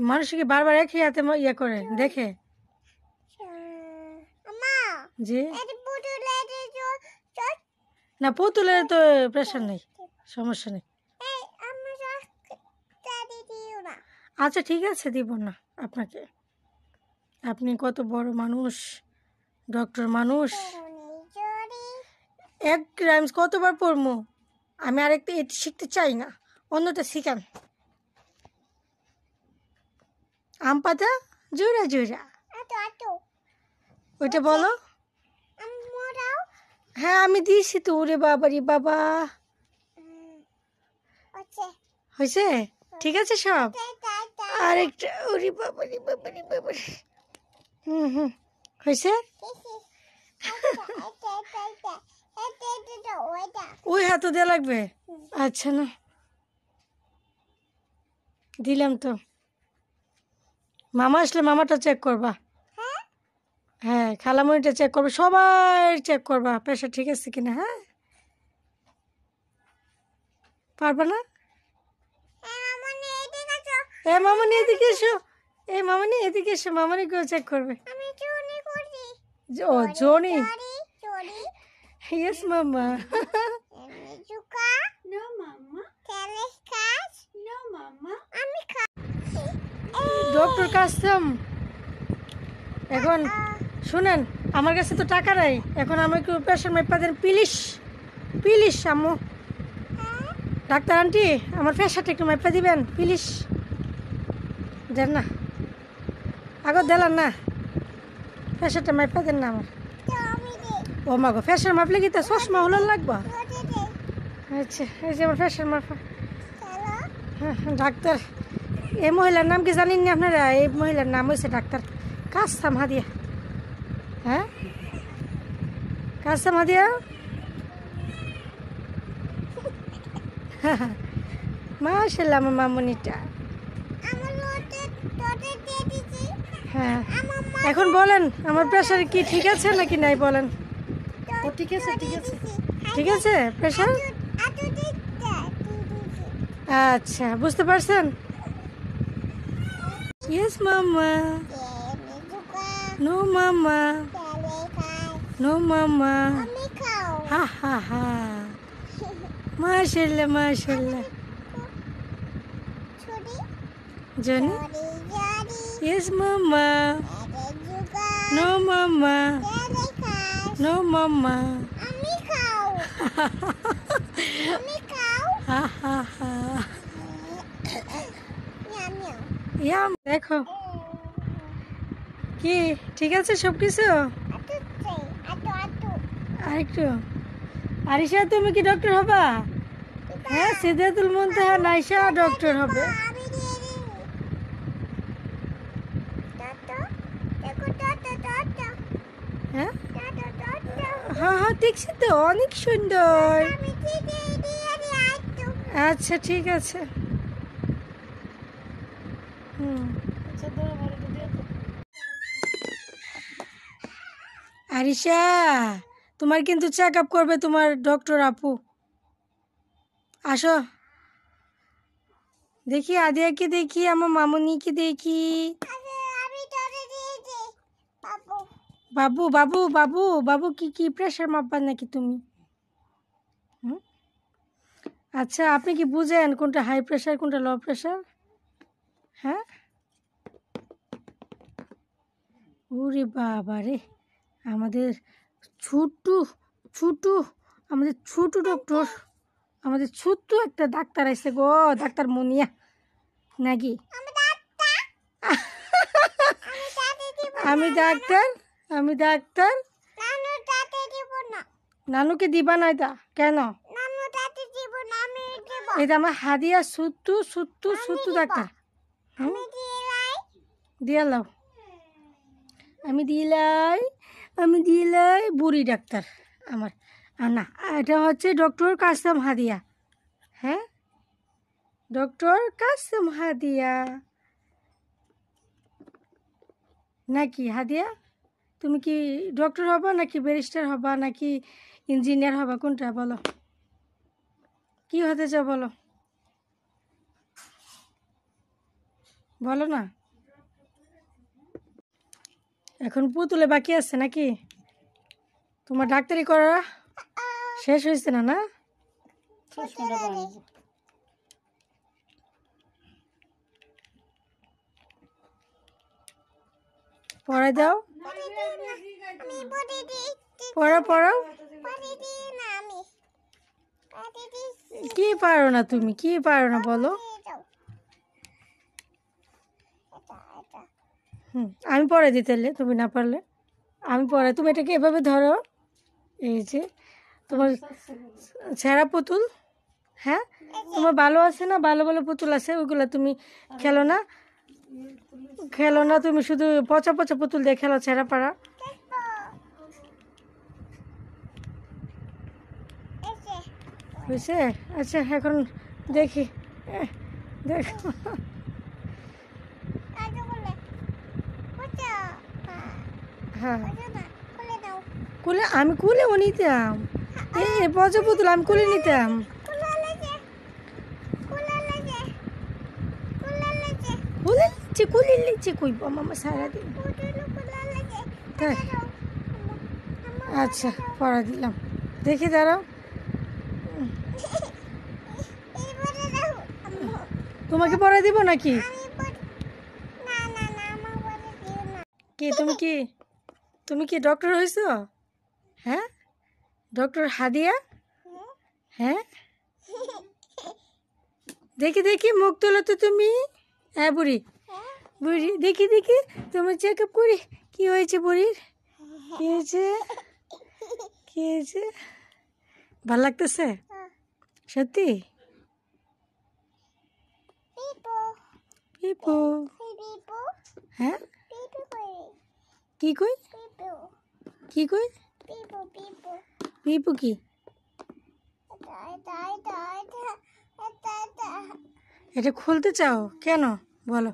মানুষকে বারবার একই হাতে ইয়ে করে দেখে জি না পুতুলের তো প্রেশার নেই, সমস্যা নেই। আচ্ছা ঠিক আছে, দিব না আপনাকে। আপনি কত বড় মানুষ, ডক্টর মানুষ। এক রাইমস কতবার পড়মু আমি? আরেকটা এটি শিখতে চাই না, অন্যটা শিখান। আম পাতা জোড়া জোড়া, ওইটা বলো। হ্যাঁ আমি দিয়েছি তো। ওরে বাবারি বাবা, হয়েছে? ঠিক আছে সব। আরেকটা, ওরে বাবারি বাবারি বাবারি, হয়েছে। ওই হাতও দেওয়া লাগবে? আচ্ছা না, দিলাম তো। মামা আসলে মামাটা চেক করবা। হ্যাঁ খালামণিটা চেক করবে, সবাই চেক করবা প্রেশার ঠিক আছে কিনা। হ্যাঁ পারবা না? এ মামনি এদিকে এসো, এ মামনি এদিকে এসো, মামনি কেউ চেক করবে। ও জনি, ইয়েস মামা। Doctor custom. এখন শুনেন, আমার কাছে তো টাকা নাই, এখন আমার একটু প্রেশার মাইপা দেন প্লিজ, প্লিজ আম্মু। ডাক্তার আন্টি আমার প্রেশারটা একটু মাইপা দিবেন প্লিজ। দেন না, আগত দিলাম না, প্রেশারটা মাইপা দেন না আমার। ও মা গো, প্রেশার মাপলে কি তা চশমা হলো লাগবা? আচ্ছা এই যে আমার প্রেশার মাপা। হ্যাঁ ডাক্তার, এই মহিলার নাম কি জানেন না আপনারা? এই মহিলার নাম হয়েছে ডাক্তার কাসসাম হাদিয়া। হ্যাঁ কাসসাম হাদিয়া। মাশাআল্লাহ আমার মামুনিটা। হ্যাঁ এখন বলেন আমার প্রেশার কি ঠিক আছে নাকি নাই বলেন। ও ঠিক আছে, ঠিক আছে, ঠিক আছে প্রেশার। আচ্ছা বুঝতে পারছেন? ইয়েস মামা। নো মামা, নো মামা। হা হা হা, মাশাআল্লাহ মাশাআল্লাহ। জনি, ইয়েস মামা। নো মামা, নো মামা। হা হা হা। ইয়াম দেখো কি ঠিক আছে সব কিছু। আরেকটু। আরিশা তুমি কি ডক্টর হবা? হ্যাঁ সিদ্ধাতুল মুনতাহা নাইশা ডক্টর হবে। হ্যাঁ হ্যাঁ হ্যাঁ দেখছি তো, অনেক সুন্দর। আচ্ছা ঠিক আছে। আরিশা তোমার কিন্তু চেক আপ করবে তোমার ডক্টর আপু। আসো দেখি, আদিয়াকে দেখি, আমার মামুনিকে দেখি। বাবু বাবু বাবু বাবু কি কি প্রেশার মাপবার নাকি তুমি? আচ্ছা আপনি কি বুঝেন কোনটা হাই প্রেশার কোনটা লো প্রেশার? হ্যাঁ ওরে বাবা রে, আমাদের ছোট্ট ছোট্ট, আমাদের ছোট ডক্টর, আমাদের ছোট্ট একটা ডাক্তার আসছে গো, ডাক্তার মুনিয়া নাকি? আমি ডাক্তার, আমি ডাক্তার। নানুকে দিবা না এটা কেন? এটা আমার হাদিয়া সুত্তু সুত্তু সুত্তু ডাক্তার। দিয়া লাও, আমি দিলাই, আমি দিলাই বুড়ি ডাক্তার আমার। না এটা হচ্ছে ডক্টর কাসেম হাদিয়া। হ্যাঁ ডক্টর কাসেম হাদিয়া নাকি? হাদিয়া তুমি কি ডক্টর হবা নাকি ব্যারিস্টার হবা নাকি ইঞ্জিনিয়ার হবা, কোনটা বলো? কি হতে চাও বলো? বলো না। এখন পুতুলে বাকি আছে নাকি? তোমার ডাক্তারি করা শেষ হয়েছে না? না, পড়াই দাও, পড়াও পড়াও। কি পারো না তুমি, কি পারো না বলো? আমি পড়াই দিই তাহলে, তুমি না পারলে আমি পড়াই। তুমি এটাকে এভাবে ধরো, এই যে তোমার ছেঁড়া পুতুল। হ্যাঁ, তোমার ভালো আছে না, ভালো ভালো পুতুল আছে, ওইগুলো তুমি খেলো না, খেলো না। তুমি শুধু পচা পচা পুতুল দিয়ে খেলো, ছেঁড়া পাড়া। হয়েছে? আচ্ছা, এখন দেখি, দেখো। হ্যাঁ, কুলে আমি কুলেও নিতাম, এই পচা পুতুল আমি কুলে নিতাম। কুলে নিচ্ছে, কুলে নিচ্ছে, কই মামা সারাদিন। তাই, আচ্ছা পড়া দিলাম, দেখি দাঁড়াও। তোমাকে পড়া দিব নাকি? কি তুমি কি, তুমি কি ডক্টর হয়েছো? হ্যাঁ, ডক্টর হাদিয়া। হ্যাঁ, দেখি দেখি মুখ তোলো তো তুমি। হ্যাঁ বুড়ি, বুড়ি দেখি দেখি, তুমি চেক আপ করি। কি হয়েছে বুড়ির? কি হয়েছে? কি হয়েছে? ভাল লাগতেছে সত্যি? পিপু, হ্যাঁ কি কই, কি কই? পিপু কি? এটা খুলতে চাও কেন বলো?